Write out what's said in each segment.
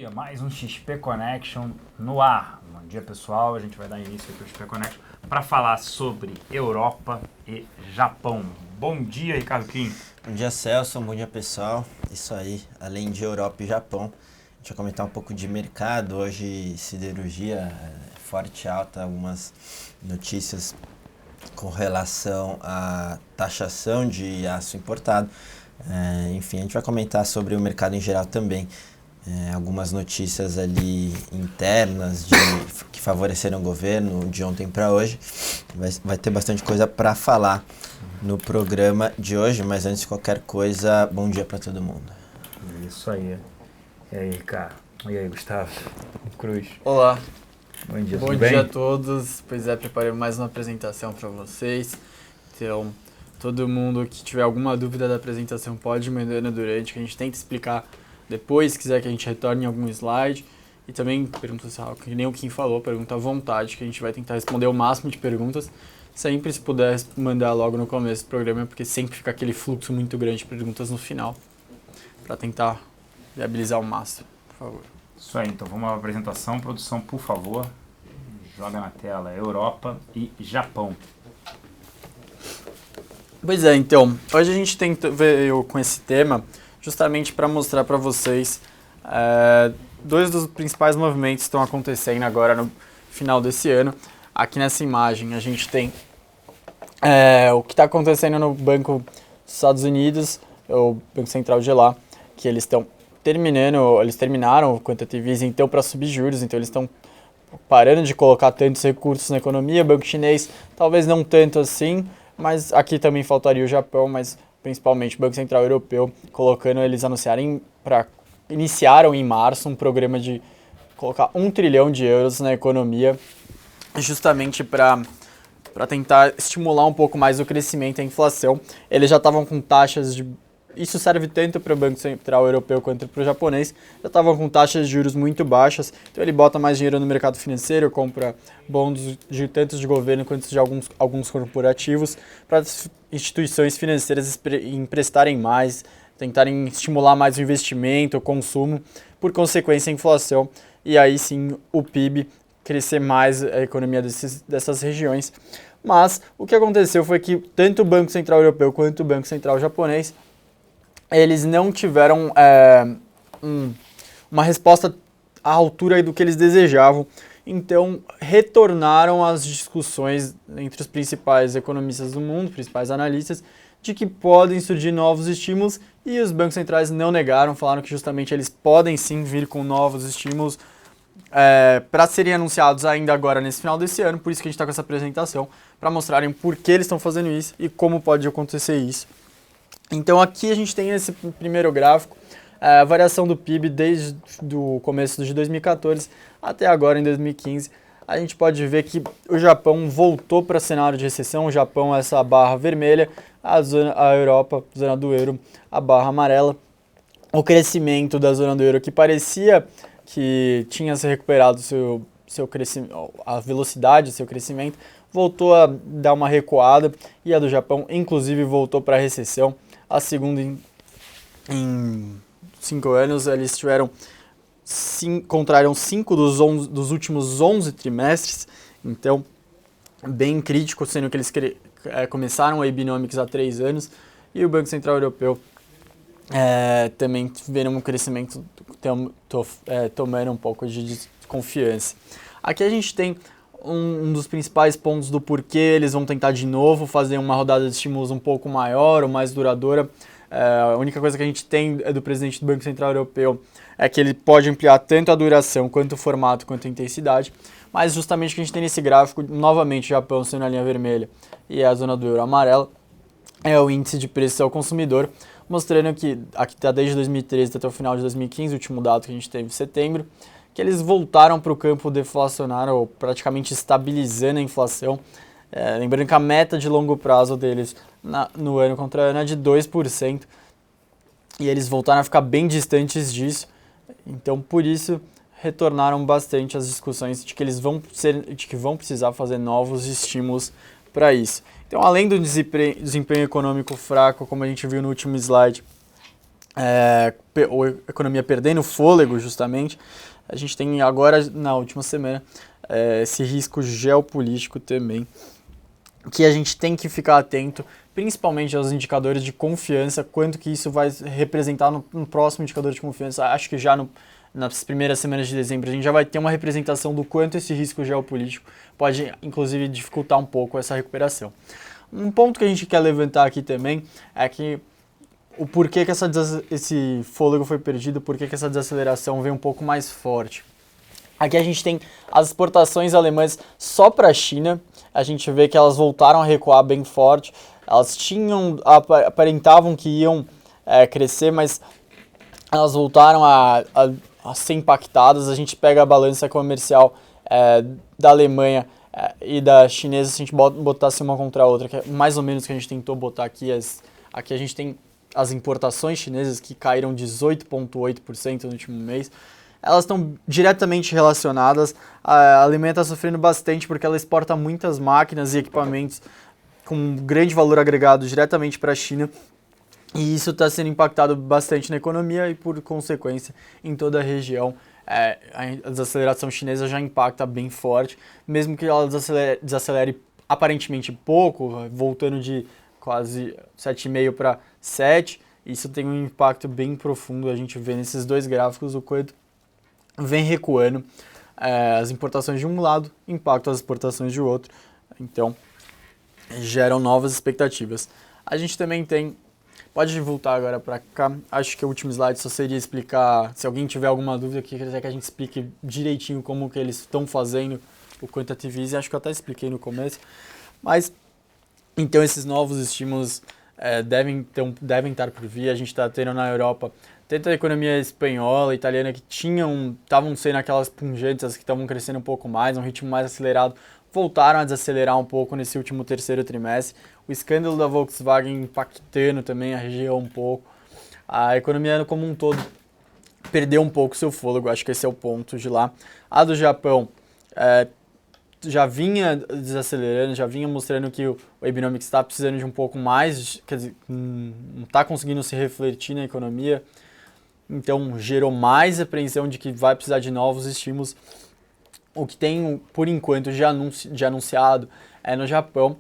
dia, mais um XP Connection no ar. Bom dia, pessoal. A gente vai dar início aqui ao XP Connection para falar sobre Europa e Japão. Bom dia, Ricardo Kim. Bom dia, Celso. Bom dia, pessoal. Isso aí, além de Europa e Japão, a gente vai comentar um pouco de mercado. Hoje, siderurgia, forte alta, algumas notícias com relação à taxação de aço importado. Enfim, a gente vai comentar sobre o mercado em geral também. Algumas notícias ali internas que favoreceram o governo de ontem para hoje. Vai ter bastante coisa para falar no programa de hoje, mas antes de qualquer coisa, bom dia para todo mundo. Isso aí. E aí, Ricardo? E aí, Gustavo? Cruz? Olá. Bom dia, Bom tudo bem? dia a todos. Pois é, preparei mais uma apresentação para vocês. Então, todo mundo que tiver alguma dúvida da apresentação pode ir mandando durante, que a gente tenta explicar depois, se quiser que a gente retorne em algum slide. E também, perguntas, que nem o Kim falou, pergunta à vontade, que a gente vai tentar responder o máximo de perguntas. Sempre, se puder, mandar logo no começo do programa, porque sempre fica aquele fluxo muito grande de perguntas no final, para tentar viabilizar o máximo, por favor. Isso aí, então vamos à apresentação. Produção, por favor, joga na tela Europa e Japão. Pois é, então, hoje a gente veio com esse tema justamente para mostrar para vocês dois dos principais movimentos que estão acontecendo agora no final desse ano. Aqui nessa imagem a gente tem o que está acontecendo no Banco dos Estados Unidos, o Banco Central de lá, que eles terminaram o quantitative easing então para subir juros, então eles estão parando de colocar tantos recursos na economia. O Banco Chinês talvez não tanto assim, mas aqui também faltaria o Japão, mas principalmente o Banco Central Europeu, eles iniciaram em março um programa de colocar 1 trilhão de euros na economia, justamente para tentar estimular um pouco mais o crescimento e a inflação. Eles já estavam com taxas de... Isso serve tanto para o Banco Central Europeu quanto para o japonês. Já estavam com taxas de juros muito baixas, então ele bota mais dinheiro no mercado financeiro, compra bons tanto de governo quanto de alguns corporativos, para as instituições financeiras emprestarem mais, tentarem estimular mais o investimento, o consumo, por consequência a inflação, e aí sim o PIB crescer mais, a economia dessas regiões. Mas o que aconteceu foi que tanto o Banco Central Europeu quanto o Banco Central Japonês, eles não tiveram uma resposta à altura do que eles desejavam. Então, retornaram as discussões entre os principais economistas do mundo, principais analistas, de que podem surgir novos estímulos, e os bancos centrais não negaram, falaram que justamente eles podem sim vir com novos estímulos para serem anunciados ainda agora nesse final desse ano. Por isso que a gente está com essa apresentação, para mostrarem por que eles estão fazendo isso e como pode acontecer isso. Então aqui a gente tem esse primeiro gráfico, a variação do PIB desde o começo de 2014 até agora em 2015. A gente pode ver que o Japão voltou para cenário de recessão. O Japão é essa barra vermelha, a Europa, zona do euro, a barra amarela. O crescimento da zona do euro, que parecia que tinha se recuperado seu crescimento, a velocidade do seu crescimento, voltou a dar uma recuada, e a do Japão inclusive voltou para a recessão. A segunda em 5 anos, eles contraíram 5 dos últimos 11 trimestres, então bem crítico, sendo que eles começaram a Abenomics há 3 anos, e o Banco Central Europeu também tiveram um crescimento, tomando um pouco de desconfiança. Aqui a gente tem um dos principais pontos do porquê eles vão tentar de novo fazer uma rodada de estímulos um pouco maior ou mais duradoura. A única coisa que a gente tem do presidente do Banco Central Europeu é que ele pode ampliar tanto a duração, quanto o formato, quanto a intensidade, mas justamente o que a gente tem nesse gráfico, novamente o Japão sendo a linha vermelha e a zona do euro amarela, é o índice de preços ao consumidor, mostrando que aqui está desde 2013 até o final de 2015, o último dado que a gente teve em setembro, que eles voltaram para o campo deflacionário, ou praticamente estabilizando a inflação. Lembrando que a meta de longo prazo deles no ano contra ano é de 2%, e eles voltaram a ficar bem distantes disso. Então, por isso, retornaram bastante as discussões de que eles vão precisar fazer novos estímulos para isso. Então, além do desempenho econômico fraco, como a gente viu no último slide, a economia perdendo fôlego justamente, a gente tem agora, na última semana, esse risco geopolítico também, que a gente tem que ficar atento, principalmente aos indicadores de confiança, quanto que isso vai representar no próximo indicador de confiança. Acho que já nas primeiras semanas de dezembro a gente já vai ter uma representação do quanto esse risco geopolítico pode, inclusive, dificultar um pouco essa recuperação. Um ponto que a gente quer levantar aqui também é que o porquê que esse fôlego foi perdido, porquê que essa desaceleração veio um pouco mais forte. Aqui a gente tem as exportações alemãs só para a China, a gente vê que elas voltaram a recuar bem forte, elas aparentavam que iam crescer, mas elas voltaram a ser impactadas. A gente pega a balança comercial da Alemanha e da chinesa, se a gente botasse uma contra a outra, que é mais ou menos o que a gente tentou botar aqui. Aqui a gente tem as importações chinesas que caíram 18,8% no último mês. Elas estão diretamente relacionadas. A Alemanha está sofrendo bastante porque ela exporta muitas máquinas e equipamentos com um grande valor agregado diretamente para a China. E isso está sendo impactado bastante na economia e, por consequência, em toda a região. A desaceleração chinesa já impacta bem forte, mesmo que ela desacelere aparentemente pouco, voltando de quase 7,5 para 7, isso tem um impacto bem profundo. A gente vê nesses dois gráficos o quanto vem recuando as importações de um lado, impactam as exportações de outro, então geram novas expectativas. A gente também tem, pode voltar agora para cá, acho que o último slide só seria explicar, se alguém tiver alguma dúvida, que quiser que a gente explique direitinho como que eles estão fazendo o quantitative easing, acho que eu até expliquei no começo, mas então esses novos estímulos devem estar por vir. A gente está tendo na Europa, tanto a economia espanhola, italiana, que estavam sendo aquelas pungentes, que estavam crescendo um pouco mais, um ritmo mais acelerado, voltaram a desacelerar um pouco nesse último terceiro trimestre. O escândalo da Volkswagen impactando também a região um pouco. A economia como um todo perdeu um pouco seu fôlego, acho que esse é o ponto de lá. A do Japão já vinha desacelerando, já vinha mostrando que o Abenomics está precisando de um pouco mais, quer dizer, não está conseguindo se refletir na economia, então gerou mais apreensão de que vai precisar de novos estímulos. O que tem, por enquanto, de anunciado no Japão,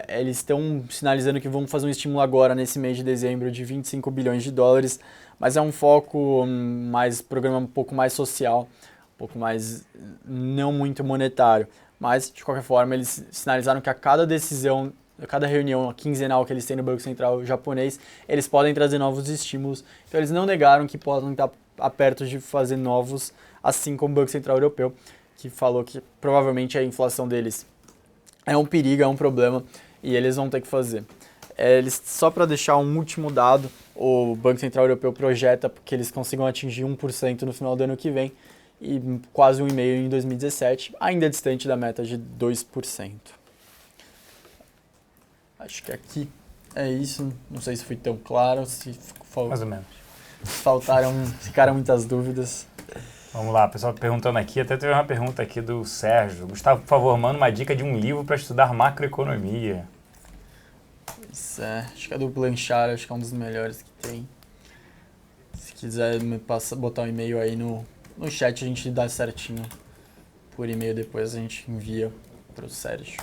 eles estão sinalizando que vão fazer um estímulo agora, nesse mês de dezembro, de 25 bilhões de dólares, mas é um foco programa um pouco mais social, um pouco mais, não muito monetário. Mas, de qualquer forma, eles sinalizaram que a cada decisão, a cada reunião quinzenal que eles têm no Banco Central japonês, eles podem trazer novos estímulos. Então, eles não negaram que podem estar apertos de fazer novos, assim como o Banco Central Europeu, que falou que provavelmente a inflação deles é um perigo, é um problema, e eles vão ter que fazer. Só para deixar um último dado, o Banco Central Europeu projeta que eles consigam atingir 1% no final do ano que vem, e quase 1,5% em 2017, ainda distante da meta de 2%. Acho que aqui é isso, não sei se fui tão claro, se mais ou menos. Ficaram muitas dúvidas. Vamos lá, pessoal perguntando aqui, até teve uma pergunta aqui do Sérgio. Gustavo, por favor, manda uma dica de um livro para estudar macroeconomia. Acho que é do Blanchard, acho que é um dos melhores que tem. Se quiser botar um e-mail aí no chat, a gente dá certinho por e-mail, depois a gente envia para o Sérgio.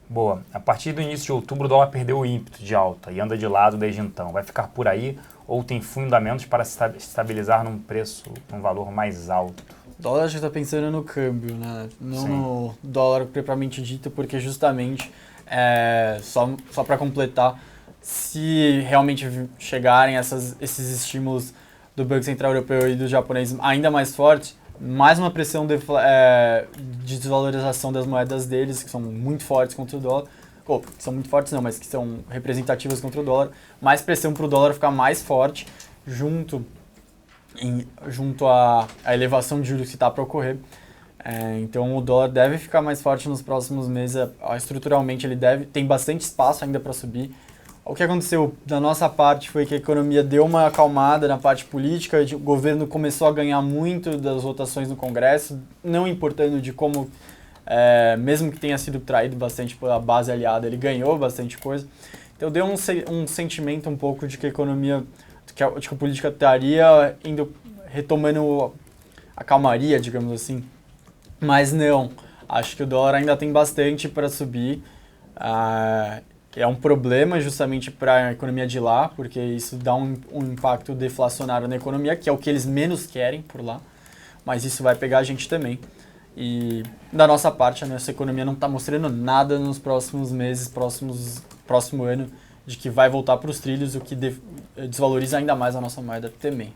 Boa. A partir do início de outubro, o dólar perdeu o ímpeto de alta e anda de lado desde então. Vai ficar por aí ou tem fundamentos para se estabilizar num valor mais alto? O dólar a gente está pensando no câmbio, né? Não Sim. No dólar propriamente dito, porque justamente, só para completar, se realmente chegarem esses estímulos do Banco Central Europeu e do japonês ainda mais fortes, mais uma pressão de desvalorização das moedas deles, que são muito fortes contra o dólar. São muito fortes não, mas que são representativas contra o dólar. Mais pressão para o dólar ficar mais forte junto à elevação de juros que está para ocorrer. Então o dólar deve ficar mais forte nos próximos meses. Estruturalmente ele tem bastante espaço ainda para subir. O que aconteceu da nossa parte foi que a economia deu uma acalmada na parte política, o governo começou a ganhar muito das votações no Congresso, não importando de como, mesmo que tenha sido traído bastante pela base aliada, ele ganhou bastante coisa. Então deu um sentimento um pouco de que a economia que a política estaria retomando a calmaria, digamos assim. Mas não, acho que o dólar ainda tem bastante para subir. É um problema justamente para a economia de lá, porque isso dá um impacto deflacionário na economia, que é o que eles menos querem por lá, mas isso vai pegar a gente também. E da nossa parte, a nossa economia não está mostrando nada nos próximos meses, próximo ano, de que vai voltar para os trilhos, o que desvaloriza ainda mais a nossa moeda também.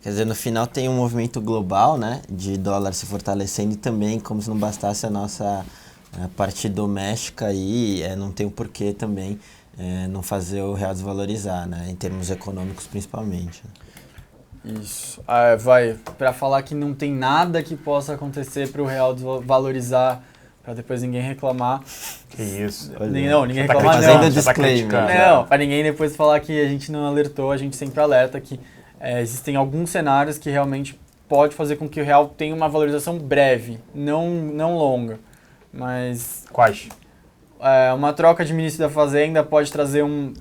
Quer dizer, no final tem um movimento global, né, de dólar se fortalecendo e também, como se não bastasse a nossa parte doméstica aí, não tem o porquê também não fazer o real desvalorizar, né, em termos econômicos principalmente. Isso. Para falar que não tem nada que possa acontecer para o real desvalorizar, para depois ninguém reclamar. Que isso. Ninguém reclamar não. Fazendo disclaimer. Não, para ninguém depois falar que a gente não alertou, a gente sempre alerta que existem alguns cenários que realmente pode fazer com que o real tenha uma valorização breve, não longa. Mas quais? Uma troca de ministro da Fazenda pode trazer um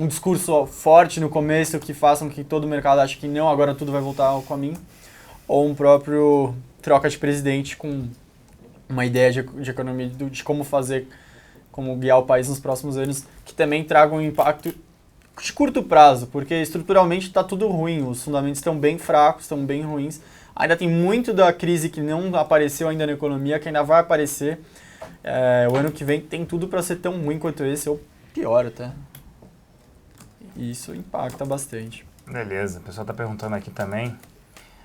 discurso forte no começo que façam que todo o mercado ache que não, agora tudo vai voltar ao caminho. Ou um próprio troca de presidente com uma ideia de economia, de como fazer, como guiar o país nos próximos anos, que também traga um impacto de curto prazo, porque estruturalmente está tudo ruim, os fundamentos estão bem fracos, estão bem ruins. Ainda tem muito da crise que não apareceu ainda na economia, que ainda vai aparecer. O ano que vem tem tudo para ser tão ruim quanto esse, ou pior até. E isso impacta bastante. Beleza, o pessoal está perguntando aqui também.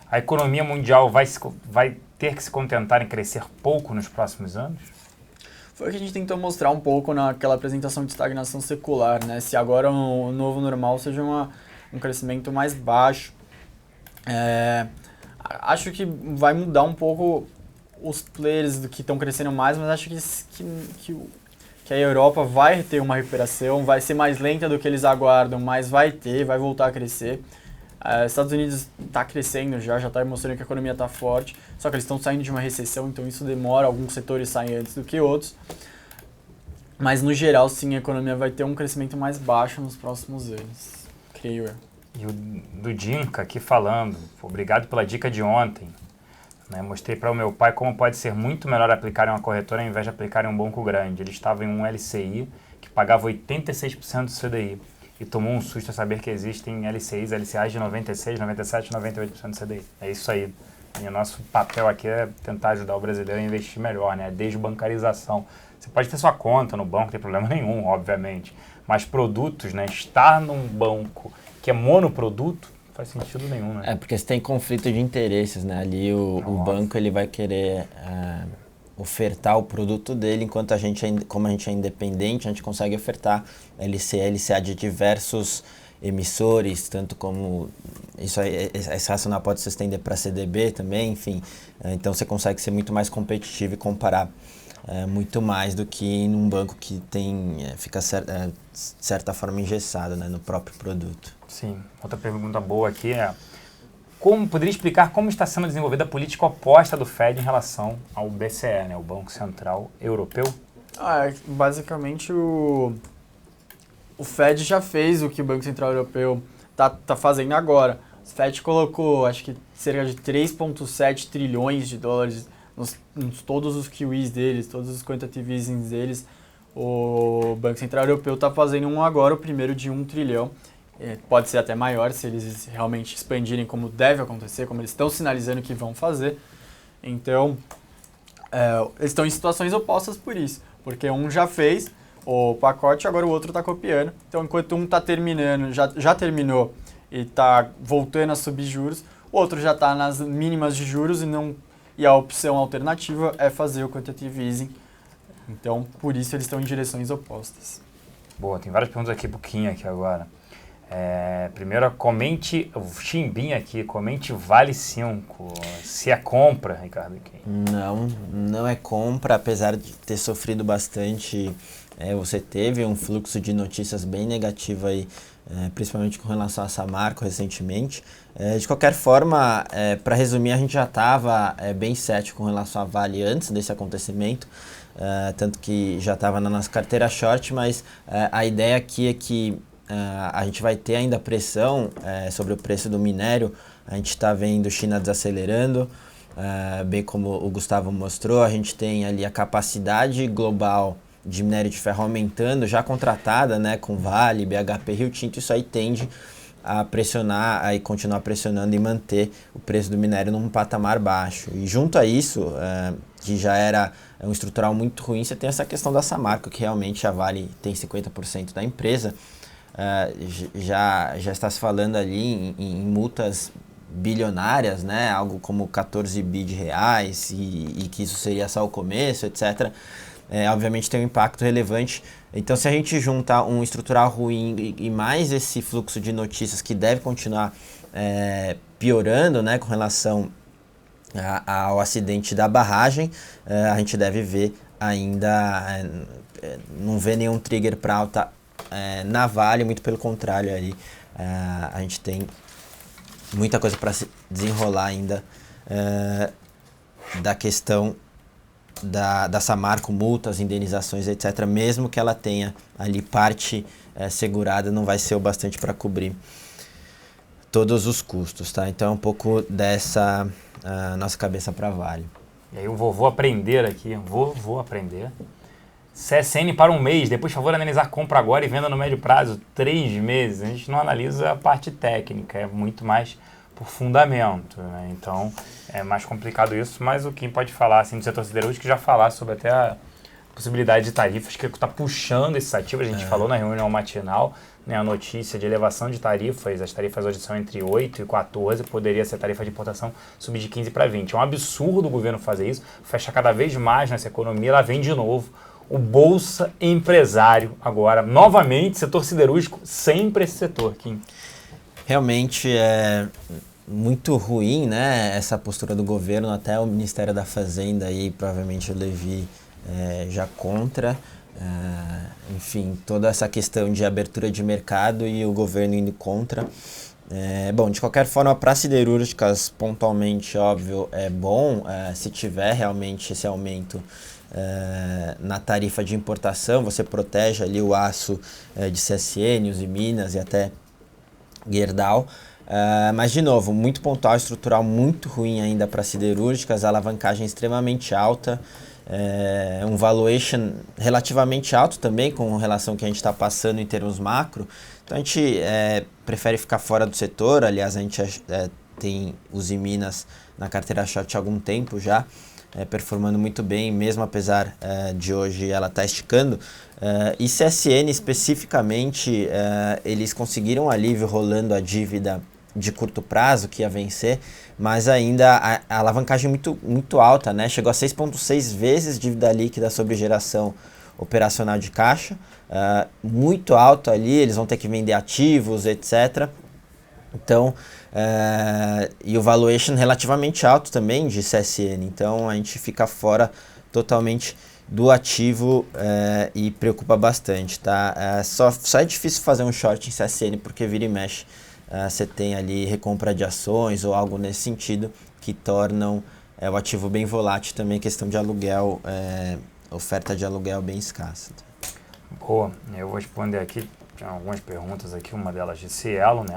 A economia mundial vai ter que se contentar em crescer pouco nos próximos anos? Foi o que a gente tentou mostrar um pouco naquela apresentação de estagnação secular, né? Se agora o novo normal seja um crescimento mais baixo. Acho que vai mudar um pouco os players do que estão crescendo mais, mas acho que a Europa vai ter uma recuperação, vai ser mais lenta do que eles aguardam, mas vai voltar a crescer. Estados Unidos está crescendo já está mostrando que a economia está forte, só que eles estão saindo de uma recessão, então isso demora, alguns setores saem antes do que outros. Mas no geral, sim, a economia vai ter um crescimento mais baixo nos próximos anos, creio eu. E o do Dinka aqui falando, obrigado pela dica de ontem. Mostrei para o meu pai como pode ser muito melhor aplicar em uma corretora ao invés de aplicar em um banco grande. Ele estava em um LCI que pagava 86% do CDI e tomou um susto a saber que existem LCIs, LCAs de 96%, 97%, 98% do CDI. É isso aí. E o nosso papel aqui é tentar ajudar o brasileiro a investir melhor, né? A desbancarização. Você pode ter sua conta no banco, não tem problema nenhum, obviamente. Mas produtos, né? Estar num banco que é monoproduto, não faz sentido nenhum, né? Porque você tem conflito de interesses, né? Ali o banco ele vai querer ofertar o produto dele, enquanto como a gente é independente, a gente consegue ofertar LCA, LCA de diversos emissores, tanto como esse racional pode se estender para CDB também, enfim. Então você consegue ser muito mais competitivo e comparar muito mais do que num banco que fica de certa forma engessado, né, no próprio produto. Sim. Outra pergunta boa aqui poderia explicar como está sendo desenvolvida a política oposta do Fed em relação ao BCE, né, o Banco Central Europeu? Basicamente o Fed já fez o que o Banco Central Europeu tá fazendo agora. O Fed colocou, acho que cerca de 3,7 trilhões de dólares nos todos os QEs deles, todos os quantitative easings deles. O Banco Central Europeu está fazendo agora, o primeiro de 1 trilhão. Pode ser até maior se eles realmente expandirem como deve acontecer, como eles estão sinalizando que vão fazer. Então, eles estão em situações opostas por isso, porque um já fez o pacote, agora o outro está copiando. Então, enquanto um está terminando, já terminou e está voltando a subir juros, o outro já está nas mínimas de juros e a opção alternativa é fazer o quantitative easing. Então, por isso eles estão em direções opostas. Boa, tem várias perguntas aqui pro Kim aqui agora. Primeiro, comente, o Chimbinha aqui, comente Vale 5, se é compra, Ricardo Kim. Não é compra, apesar de ter sofrido bastante. Você teve um fluxo de notícias bem negativo aí, principalmente com relação a Samarco recentemente. De qualquer forma, para resumir, a gente já estava bem cético com relação a Vale antes desse acontecimento, tanto que já estava na nossa carteira short, mas a ideia aqui é que a gente vai ter ainda pressão sobre o preço do minério. A gente está vendo China desacelerando, bem como o Gustavo mostrou, a gente tem ali a capacidade global de minério de ferro aumentando, já contratada, né, com Vale, BHP, Rio Tinto. Isso aí tende a pressionar, aí continuar pressionando e manter o preço do minério num patamar baixo. E junto a isso, que já era um estrutural muito ruim, você tem essa questão da Samarco, que realmente a Vale tem 50% da empresa. Já está se falando ali em multas bilionárias, né? Algo como 14 bi de reais, e que isso seria só o começo, etc. Obviamente tem um impacto relevante. Então, se a gente juntar um estrutural ruim e mais esse fluxo de notícias que deve continuar piorando, né, com relação ao acidente da barragem, a gente deve ver ainda, não vê nenhum trigger para alta na Vale, muito pelo contrário, ali a gente tem muita coisa para se desenrolar ainda da questão da Samarco, multas, indenizações, etc. Mesmo que ela tenha ali parte segurada, não vai ser o bastante para cobrir todos os custos, tá? Então é um pouco dessa nossa cabeça para Vale. E aí eu vou aprender aqui, vou aprender. CSN para um mês, depois, por favor, analisar compra agora e venda no médio prazo, 3 meses. A gente não analisa a parte técnica, é muito mais por fundamento, né? Então é mais complicado isso, mas o Kim pode falar assim, do setor siderúrgico, que já falar sobre até a possibilidade de tarifas que está puxando esses ativos. A gente falou na reunião matinal, né, a notícia de elevação de tarifas. As tarifas hoje são entre 8 e 14, poderia ser a tarifa de importação subir de 15 para 20. É um absurdo o governo fazer isso, fecha cada vez mais nessa economia, ela vem de novo. O Bolsa Empresário agora, novamente, setor siderúrgico, sempre esse setor, Kim. Realmente é muito ruim, né, essa postura do governo, até o Ministério da Fazenda aí, provavelmente o Levi já contra, enfim, toda essa questão de abertura de mercado e o governo indo contra. Bom, de qualquer forma, para siderúrgicas, pontualmente, óbvio, é bom se tiver realmente esse aumento na tarifa de importação, você protege ali o aço de CSN, os Minas e até Gerdau. Mas, de novo, muito pontual, estrutural muito ruim ainda para siderúrgicas, a alavancagem extremamente alta, um valuation relativamente alto também com relação ao que a gente está passando em termos macro. Então a gente prefere ficar fora do setor. Aliás, a gente tem os Minas na carteira short há algum tempo já, performando muito bem, mesmo apesar de hoje ela estar esticando. E CSN especificamente, eles conseguiram alívio rolando a dívida de curto prazo, que ia vencer, mas ainda a alavancagem muito alta, né? Chegou a 6,6 vezes dívida líquida sobre geração operacional de caixa, muito alto ali, eles vão ter que vender ativos, etc. Então, e o valuation relativamente alto também de CSN, então a gente fica fora totalmente do ativo e preocupa bastante, tá? Só é difícil fazer um short em CSN porque vira e mexe, você tem ali recompra de ações ou algo nesse sentido que tornam o ativo bem volátil, também questão de aluguel, oferta de aluguel bem escassa. Boa, eu vou responder aqui, tinha algumas perguntas aqui, uma delas de Cielo, né?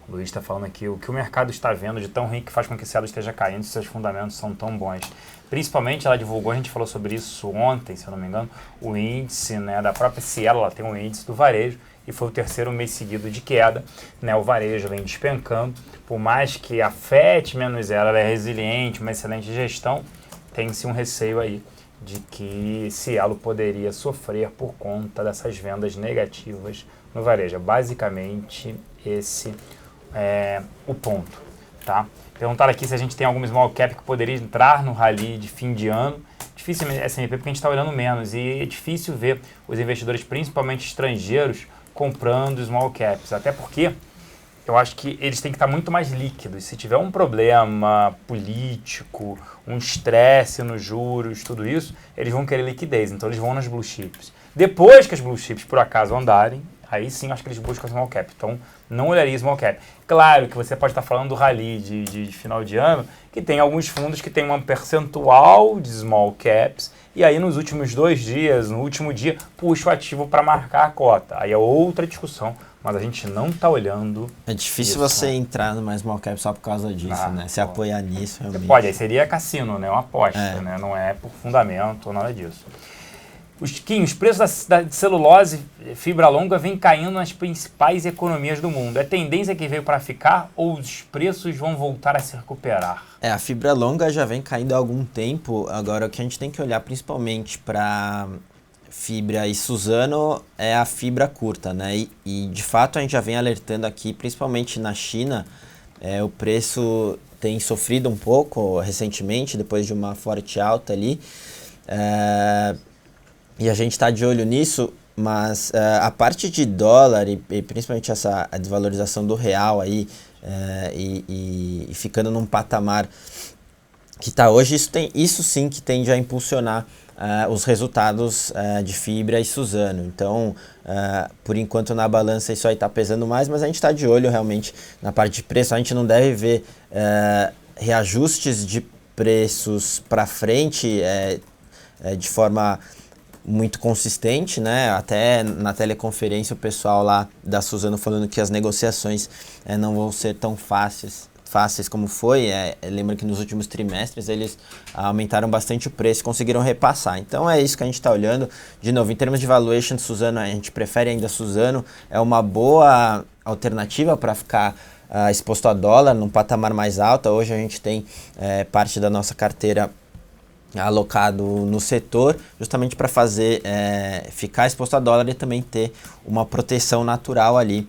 O Luiz está falando aqui, o que o mercado está vendo de tão ruim que faz com que Cielo esteja caindo se seus fundamentos são tão bons. Principalmente, ela divulgou, a gente falou sobre isso ontem, se eu não me engano, o índice, né, da própria Cielo, ela tem um índice do varejo, e foi o terceiro mês seguido de queda, né? O varejo vem despencando, por mais que afete menos ela é resiliente, uma excelente gestão, tem-se um receio aí de que Cielo poderia sofrer por conta dessas vendas negativas no varejo. Basicamente, esse é o ponto, tá? Perguntaram aqui se a gente tem algum small cap que poderia entrar no rally de fim de ano. Difícil S&P porque a gente está olhando menos e é difícil ver os investidores, principalmente estrangeiros, comprando small caps, até porque eu acho que eles têm que estar muito mais líquidos. Se tiver um problema político, um estresse nos juros, tudo isso, eles vão querer liquidez, então eles vão nas blue chips. Depois que as blue chips por acaso andarem, aí sim acho que eles buscam small cap, então não olharia small cap. Claro que você pode estar falando do rally de final de ano, que tem alguns fundos que tem um percentual de small caps, e aí nos últimos 2 dias, no último dia, puxa o ativo para marcar a cota. Aí é outra discussão, mas a gente não está olhando. É difícil isso, você né? entrar no mais small cap só por causa disso, né? Se apoiar nisso, realmente. Você pode, aí seria cassino, né? Uma aposta, É. né? Não é por fundamento ou nada disso. Os preços de celulose, fibra longa, vêm caindo nas principais economias do mundo. É tendência que veio para ficar ou os preços vão voltar a se recuperar? A fibra longa já vem caindo há algum tempo. Agora, o que a gente tem que olhar principalmente para fibra e Suzano é a fibra curta, né? E de fato a gente já vem alertando aqui, principalmente na China, o preço tem sofrido um pouco recentemente, depois de uma forte alta ali. E a gente está de olho nisso, mas a parte de dólar e principalmente a desvalorização do real aí e ficando num patamar que está hoje, isso sim que tende a impulsionar os resultados de fibra e Suzano. Então, por enquanto na balança isso aí está pesando mais, mas a gente está de olho realmente na parte de preço. A gente não deve ver reajustes de preços para frente de forma muito consistente, né? Até na teleconferência o pessoal lá da Suzano falando que as negociações não vão ser tão fáceis como foi. Lembra que nos últimos trimestres eles aumentaram bastante o preço e conseguiram repassar. Então é isso que a gente está olhando. De novo, em termos de valuation, Suzano, a gente prefere ainda Suzano. É uma boa alternativa para ficar exposto a dólar num patamar mais alto. Hoje a gente tem parte da nossa carteira alocado no setor, justamente para fazer ficar exposto a dólar e também ter uma proteção natural ali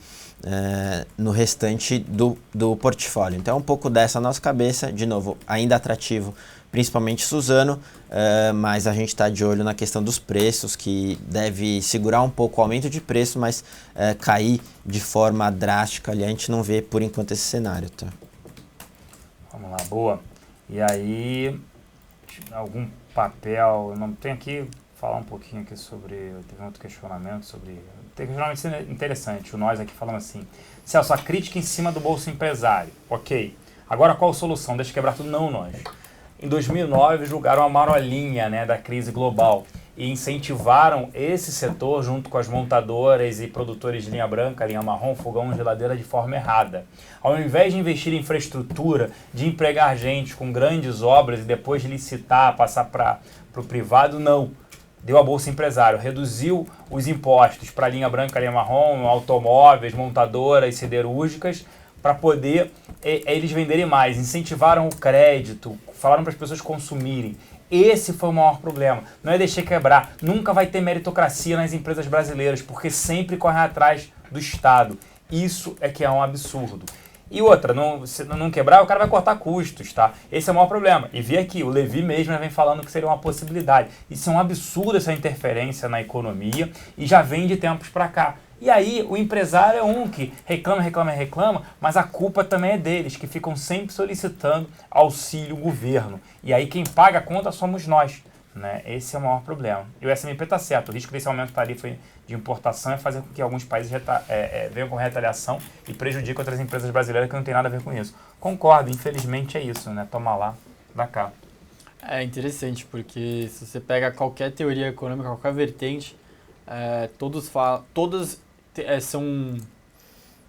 no restante do portfólio. Então um pouco dessa nossa cabeça, de novo, ainda atrativo, principalmente Suzano, mas a gente está de olho na questão dos preços, que deve segurar um pouco o aumento de preço, mas cair de forma drástica ali, a gente não vê por enquanto esse cenário. Tá? Vamos lá, boa. E aí, algum papel, não tem aqui, falar um pouquinho aqui sobre, teve um outro questionamento sobre, tem um questionamento interessante, o nós aqui falando assim, Celso, a crítica em cima do Bolsa Empresário, ok, agora qual a solução? Deixa quebrar tudo? Não, nós. Em 2009 julgaram a marolinha, né, da crise global e incentivaram esse setor junto com as montadoras e produtores de linha branca, linha marrom, fogão, geladeira de forma errada. Ao invés de investir em infraestrutura, de empregar gente com grandes obras e depois de licitar, passar para o privado, não. Deu a Bolsa Empresário, reduziu os impostos para linha branca, linha marrom, automóveis, montadoras, siderúrgicas, para poder eles venderem mais, incentivaram o crédito, falaram para as pessoas consumirem. Esse foi o maior problema. Não é deixar quebrar. Nunca vai ter meritocracia nas empresas brasileiras, porque sempre correm atrás do Estado. Isso é que é um absurdo. E outra, se não quebrar, o cara vai cortar custos, tá? Esse é o maior problema. E vi aqui, o Levi mesmo já vem falando que seria uma possibilidade. Isso é um absurdo, essa interferência na economia, e já vem de tempos para cá. E aí, o empresário é um que reclama, mas a culpa também é deles, que ficam sempre solicitando auxílio governo. E aí, quem paga a conta somos nós, né? Esse é o maior problema. E o SMP está certo, o risco desse aumento de tarifa de importação é fazer com que alguns países venham com retaliação e prejudiquem outras empresas brasileiras que não tem nada a ver com isso. Concordo, infelizmente é isso, né? Toma lá, dá cá. É interessante, porque se você pega qualquer teoria econômica, qualquer vertente, todas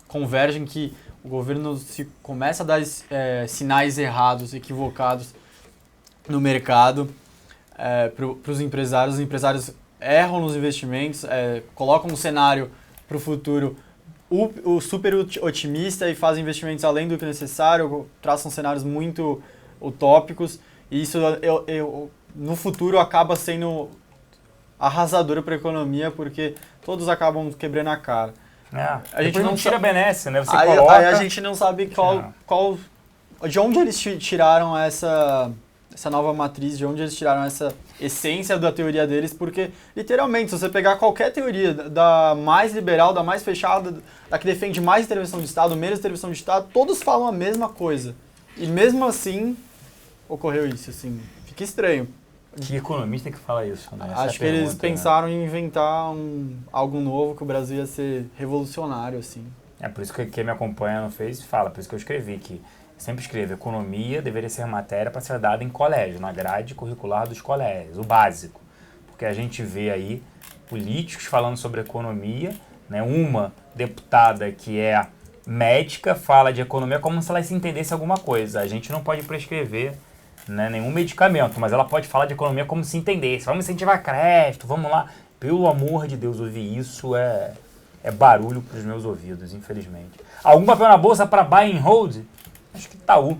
convergem que o governo se começa a dar sinais errados, equivocados no mercado para os empresários erram nos investimentos, colocam um cenário para o futuro o super otimista e fazem investimentos além do que necessário, traçam cenários muito utópicos, e isso no futuro acaba sendo arrasador para a economia, porque todos acabam quebrando a cara. A gente não tira a benesse, né? Você aí coloca... Aí a gente não sabe de onde eles tiraram essa nova matriz, de onde eles tiraram essa essência da teoria deles, porque, literalmente, se você pegar qualquer teoria, da mais liberal, da mais fechada, da que defende mais intervenção de Estado, menos intervenção de Estado, todos falam a mesma coisa. E mesmo assim, ocorreu isso, assim, fica estranho. Que economista que fala isso, né? Acho que eles pensaram em inventar algo novo, que o Brasil ia ser revolucionário, assim. É por isso que quem me acompanha no Face fala, por isso que eu escrevi que sempre escrevo, economia deveria ser matéria para ser dada em colégio, na grade curricular dos colégios, o básico. Porque a gente vê aí políticos falando sobre economia, né? Uma deputada que é médica fala de economia como se ela se entendesse alguma coisa. A gente não pode prescrever, né, nenhum medicamento, mas ela pode falar de economia como se entendesse. Vamos incentivar crédito, vamos lá. Pelo amor de Deus, ouvir isso é barulho para os meus ouvidos, infelizmente. Algum papel na bolsa para buy and hold? Acho que Itaú,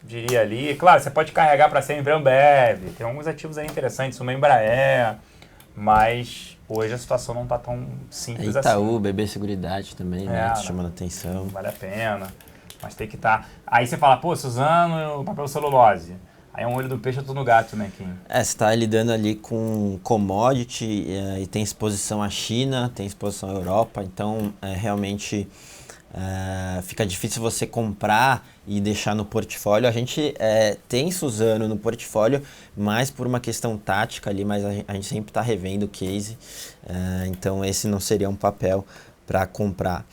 diria ali. Claro, você pode carregar para sempre a Ambev, tem alguns ativos aí interessantes, uma Embraer, mas hoje a situação não está tão simples assim. Itaú, BB Seguridade também, né? Chamando atenção. Vale a pena, mas tem que estar... Aí você fala, pô, Suzano, papel celulose. Aí é um olho do peixe, outro no gato, né, Kim? Você está lidando ali com commodity e tem exposição à China, tem exposição à Europa, então realmente fica difícil você comprar e deixar no portfólio. A gente tem Suzano no portfólio, mas por uma questão tática ali, mas a gente sempre está revendo o case, então esse não seria um papel para comprar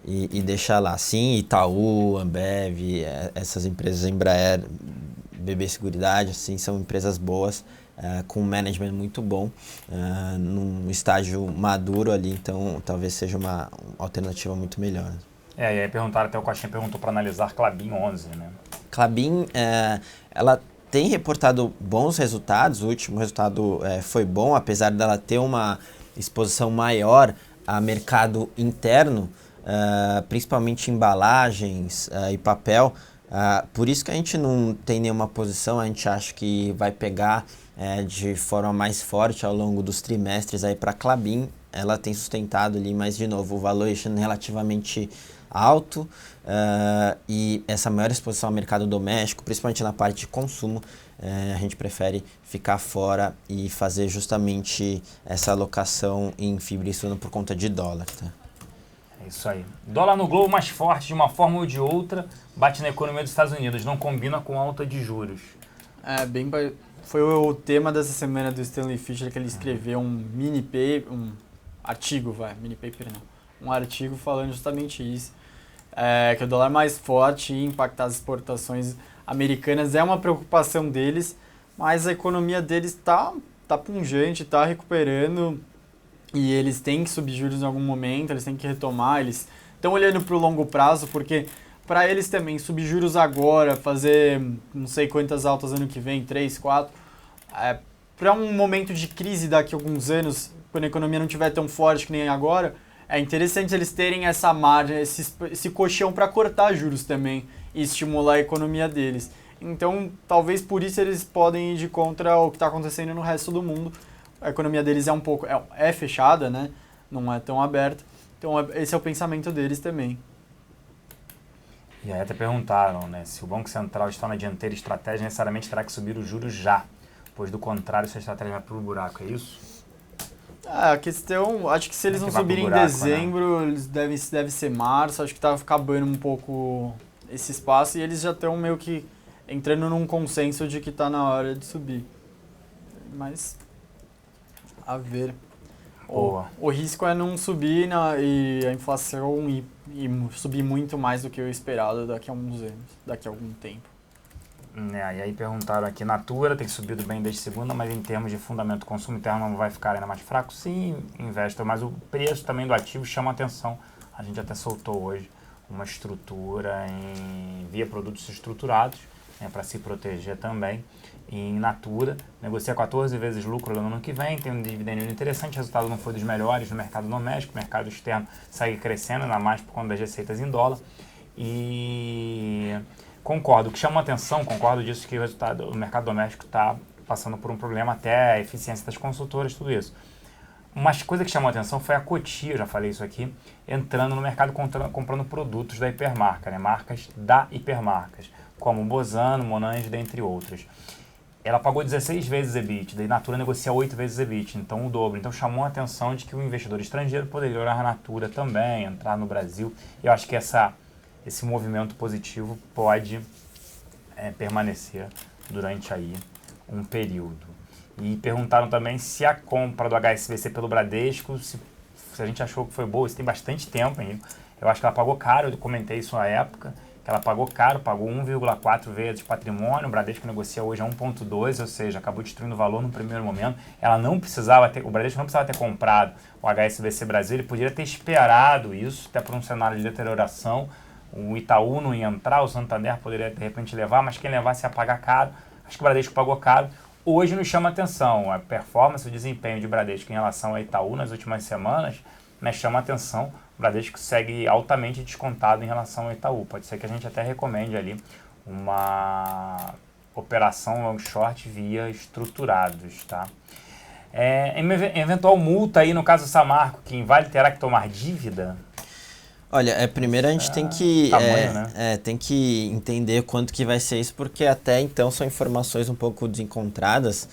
e deixar lá. Sim, Itaú, Ambev, essas empresas, Embraer, BB Seguridade, assim, são empresas boas, com um management muito bom, num estágio maduro ali, então talvez seja uma alternativa muito melhor. E aí perguntaram, até o Coxinha perguntou para analisar Klabin 11, né? Klabin, ela tem reportado bons resultados, o último resultado foi bom, apesar dela ter uma exposição maior a mercado interno, principalmente embalagens e papel. Por isso que a gente não tem nenhuma posição, a gente acha que vai pegar de forma mais forte ao longo dos trimestres aí para a Klabin. Ela tem sustentado ali, mas de novo, o valuation relativamente alto e essa maior exposição ao mercado doméstico, principalmente na parte de consumo, a gente prefere ficar fora e fazer justamente essa alocação em fibra e suno por conta de dólar. Tá? É isso aí. Dólar no globo mais forte de uma forma ou de outra, bate na economia dos Estados Unidos, não combina com alta de juros. Foi o tema dessa semana do Stanley Fischer, que ele escreveu um artigo falando justamente isso, que o dólar mais forte ia impactar as exportações americanas, é uma preocupação deles, mas a economia deles tá pungente, tá recuperando, e eles têm que subir juros em algum momento, eles têm que retomar, eles estão olhando para o longo prazo, porque para eles também subir juros agora, fazer não sei quantas altas ano que vem, 3, 4, para um momento de crise daqui a alguns anos, quando a economia não estiver tão forte que nem agora, é interessante eles terem essa margem, esse colchão para cortar juros também e estimular a economia deles. Então, talvez por isso eles podem ir de contra o que está acontecendo no resto do mundo. A economia deles é fechada, né? Não é tão aberta. Então, esse é o pensamento deles também. E aí até perguntaram, né, se o Banco Central está na dianteira estratégia, necessariamente terá que subir os juros já, pois do contrário, sua estratégia vai para o buraco, é isso? A questão, acho que se eles não subirem em dezembro, né? Eles deve ser março, acho que tá acabando um pouco esse espaço e eles já estão meio que entrando num consenso de que tá na hora de subir. Mas, a ver. O risco é não subir e a inflação e subir muito mais do que o esperado daqui a alguns anos, daqui a algum tempo. E aí perguntaram aqui, Natura tem subido bem desde segunda, mas em termos de fundamento, o consumo interno não vai ficar ainda mais fraco? Sim, Investor, mas o preço também do ativo chama atenção. A gente até soltou hoje uma estrutura via produtos estruturados, né, para se proteger também. Em Natura, negocia 14 vezes lucro no ano que vem, tem um dividendo interessante, o resultado não foi dos melhores no mercado doméstico, o mercado externo segue crescendo, ainda mais por conta das receitas em dólar. E concordo, o que chama atenção, concordo disso, que o mercado doméstico está passando por um problema, até a eficiência das consultoras, tudo isso. Uma coisa que chamou a atenção foi a Coty, eu já falei isso aqui, entrando no mercado comprando produtos da hipermarca, né, marcas da hipermarcas, como Bozano, Monange, dentre outras. Ela pagou 16 vezes EBITDA, e Natura negocia 8 vezes EBITDA, então o dobro. Então chamou a atenção de que o investidor estrangeiro poderia olhar a Natura também, entrar no Brasil. E eu acho que esse movimento positivo pode permanecer durante aí um período. E perguntaram também se a compra do HSBC pelo Bradesco, se a gente achou que foi boa, isso tem bastante tempo ainda. Eu acho que ela pagou caro, eu comentei isso na época, que ela pagou caro, pagou 1,4 vezes patrimônio, o Bradesco negocia hoje a 1,2, ou seja, acabou destruindo o valor no primeiro momento. Ela não precisava ter, o Bradesco não precisava ter comprado o HSBC Brasil, ele poderia ter esperado isso, até por um cenário de deterioração. O Itaú não ia entrar, o Santander poderia de repente levar, mas quem levasse ia pagar caro. Acho que o Bradesco pagou caro. Hoje nos chama atenção a performance, o desempenho de Bradesco em relação ao Itaú nas últimas semanas, né, chama atenção. O Bradesco segue altamente descontado em relação ao Itaú. Pode ser que a gente até recomende ali uma operação long short via estruturados, tá? Eventual multa aí no caso Samarco, quem Vale terá que tomar dívida? Olha, primeiro a gente tem que, tamanho, né? Tem que entender quanto que vai ser isso, porque até então são informações um pouco desencontradas,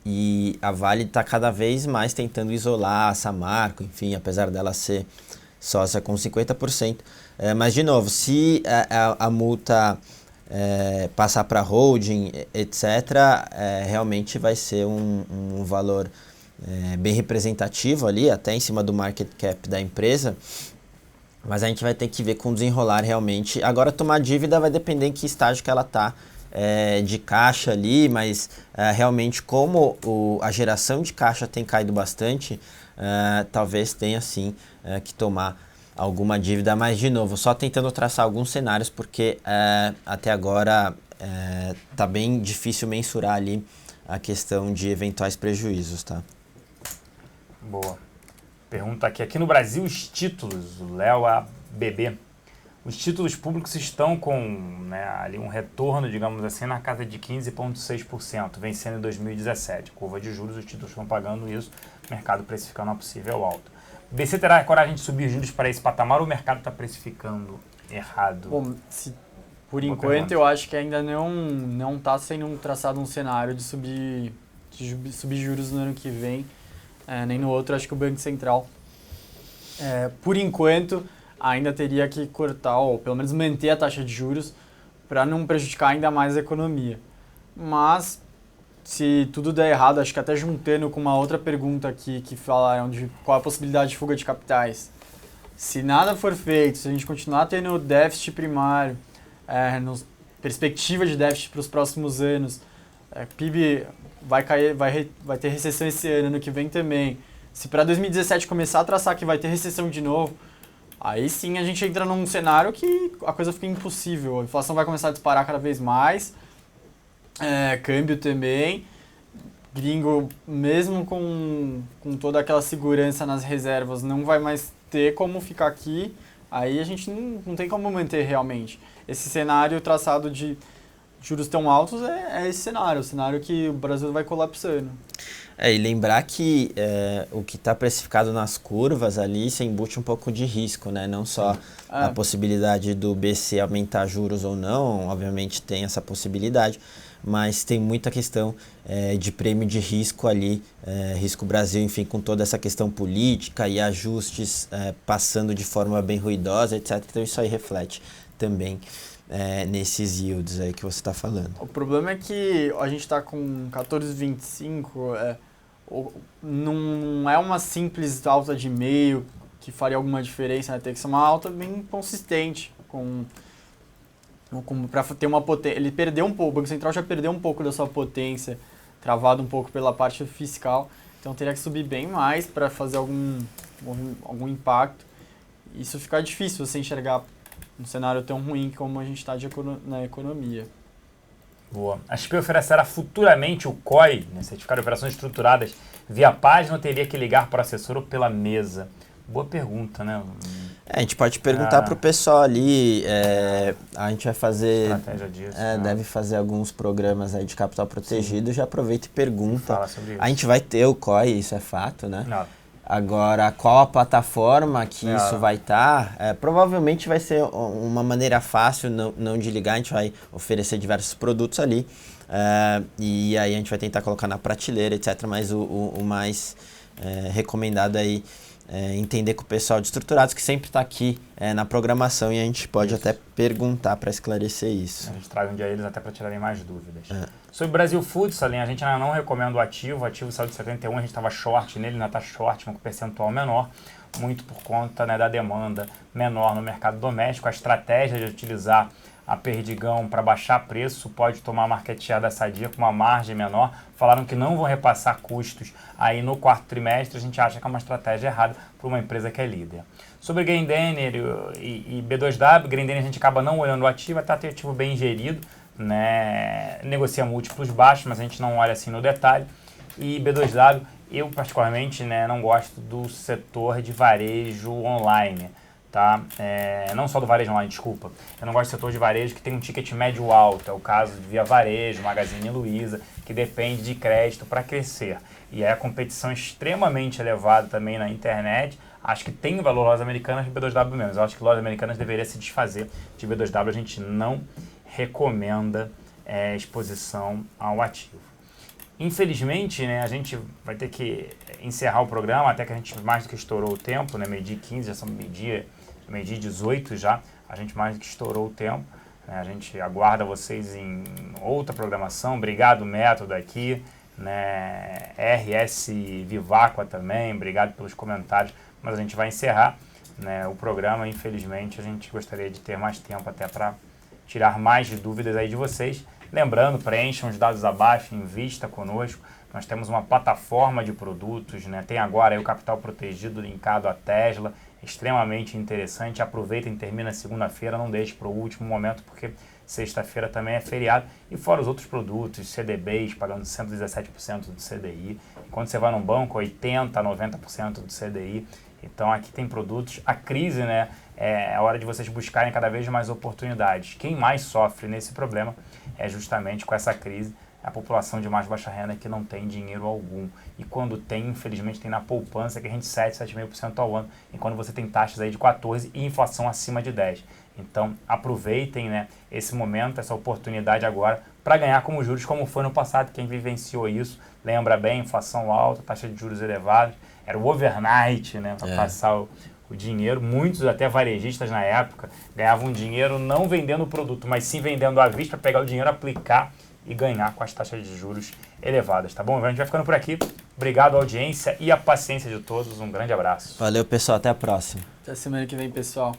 e a Vale está cada vez mais tentando isolar a Samarco, enfim, apesar dela ser sócia com 50%. Mas, de novo, se a multa passar para holding, etc., realmente vai ser um valor bem representativo ali, até em cima do market cap da empresa. Mas a gente vai ter que ver com desenrolar realmente. Agora, tomar dívida vai depender em que estágio que ela está de caixa ali, mas realmente como a geração de caixa tem caído bastante, talvez tenha sim que tomar alguma dívida. Mas, de novo, só tentando traçar alguns cenários, porque até agora está bem difícil mensurar ali a questão de eventuais prejuízos, tá? Boa. Pergunta aqui no Brasil, os títulos, o Léo ABB, os títulos públicos estão com, né, ali um retorno, digamos assim, na casa de 15,6%, vencendo em 2017. Curva de juros, os títulos estão pagando isso, o mercado precificando a possível alta. O BC terá coragem de subir juros para esse patamar ou o mercado está precificando errado? Bom, por enquanto eu acho que ainda não está sendo traçado um cenário de subir juros no ano que vem, nem no outro. Acho que o Banco Central, por enquanto, ainda teria que cortar, ou pelo menos manter a taxa de juros para não prejudicar ainda mais a economia. Mas, se tudo der errado, acho que até juntando com uma outra pergunta aqui que falaram de qual a possibilidade de fuga de capitais. Se nada for feito, se a gente continuar tendo déficit primário, perspectiva de déficit para os próximos anos, PIB vai cair, vai ter recessão esse ano que vem também. Se para 2017 começar a traçar que vai ter recessão de novo, aí sim a gente entra num cenário que a coisa fica impossível. A inflação vai começar a disparar cada vez mais, câmbio também. Gringo, mesmo com toda aquela segurança nas reservas, não vai mais ter como ficar aqui. Aí a gente não tem como manter realmente. Esse cenário traçado de juros tão altos é esse cenário, o cenário que o Brasil vai colapsando. E lembrar que o que está precificado nas curvas ali se embute um pouco de risco, né? Não só a possibilidade do BC aumentar juros ou não, obviamente tem essa possibilidade, mas tem muita questão de prêmio de risco ali, risco Brasil, enfim, com toda essa questão política e ajustes passando de forma bem ruidosa, etc. Então isso aí reflete também nesses yields aí que você está falando. O problema é que a gente está com 14,25, não é uma simples alta de meio que faria alguma diferença, né? Tem que ser uma alta bem consistente, para ter uma potência. Ele perdeu um pouco, o Banco Central já perdeu um pouco da sua potência, travado um pouco pela parte fiscal, então teria que subir bem mais para fazer algum impacto. Isso fica difícil você enxergar um cenário tão ruim como a gente está na economia. Boa. A XP oferecerá futuramente o COI, né, Certificado de Operações Estruturadas, via página ou teria que ligar para o assessor ou pela mesa? Boa pergunta, né? A gente pode perguntar para o pessoal ali, a gente vai fazer... Estratégia disso. Deve fazer alguns programas aí de capital protegido. Sim. Já aproveita e pergunta. Fala sobre isso. A gente vai ter o COI, isso é fato, né? Não. Agora, qual a plataforma que isso vai estar? Provavelmente vai ser uma maneira fácil, não de ligar, a gente vai oferecer diversos produtos ali, e aí a gente vai tentar colocar na prateleira, etc. Mas o mais recomendado aí entender com o pessoal de estruturados que sempre está aqui na programação, e a gente pode até perguntar para esclarecer isso. A gente traz um dia eles até para tirarem mais dúvidas. Sobre o Brasil Foods, Salim, a gente ainda não recomenda o ativo saiu de 71, a gente estava short nele, ainda está short, mas com percentual menor. muito por conta, né, da demanda menor no mercado doméstico. A estratégia de utilizar a Perdigão para baixar preço pode tomar market share da Sadia com uma margem menor. Falaram que não vão repassar custos aí no quarto trimestre. A gente acha que é uma estratégia errada para uma empresa que é líder. Sobre Grendene e B2W, Grendene a gente acaba não olhando o ativo, até tem ativo bem gerido, né? Negocia múltiplos baixos, mas a gente não olha assim no detalhe. E B2W, eu particularmente, né, não gosto do setor de varejo online, tá? Não só do varejo online, desculpa. Eu não gosto do setor de varejo que tem um ticket médio alto, é o caso de Via Varejo, Magazine Luiza, que depende de crédito para crescer. E é a competição extremamente elevada também na internet. Acho que tem valor lojas americanas de B2W menos. Eu acho que lojas americanas deveria se desfazer de B2W. A gente não recomenda exposição ao ativo. Infelizmente, né, a gente vai ter que encerrar o programa, até que a gente mais do que estourou o tempo, né, meio-dia 15, já são meio-dia 18 já, a gente mais do que estourou o tempo. Né, a gente aguarda vocês em outra programação. Obrigado, Método, aqui, né, RS Viváqua também, obrigado pelos comentários, mas a gente vai encerrar, né, o programa. Infelizmente, a gente gostaria de ter mais tempo até para tirar mais dúvidas aí de vocês. Lembrando, preencham os dados abaixo, invista conosco. Nós temos uma plataforma de produtos, né? Tem agora aí o Capital Protegido linkado à Tesla, extremamente interessante. Aproveitem, termina segunda-feira, não deixe para o último momento, porque sexta-feira também é feriado. E fora os outros produtos, CDBs, pagando 117% do CDI. Enquanto você vai num banco, 80%, 90% do CDI. Então aqui tem produtos. A crise, né? É hora de vocês buscarem cada vez mais oportunidades. Quem mais sofre nesse problema é justamente com essa crise a população de mais baixa renda que não tem dinheiro algum. E quando tem, infelizmente, tem na poupança que a gente 7,5% ao ano. E quando você tem taxas aí de 14% e inflação acima de 10%. Então aproveitem, né, esse momento, essa oportunidade agora para ganhar como juros, como foi no passado. Quem vivenciou isso lembra bem, inflação alta, taxa de juros elevados. Era o overnight, né, para passar o dinheiro. Muitos, até varejistas na época, ganhavam dinheiro não vendendo o produto, mas sim vendendo à vista para pegar o dinheiro, aplicar e ganhar com as taxas de juros elevadas, tá bom? A gente vai ficando por aqui. Obrigado à audiência e à paciência de todos. Um grande abraço. Valeu, pessoal. Até a próxima. Até semana que vem, pessoal.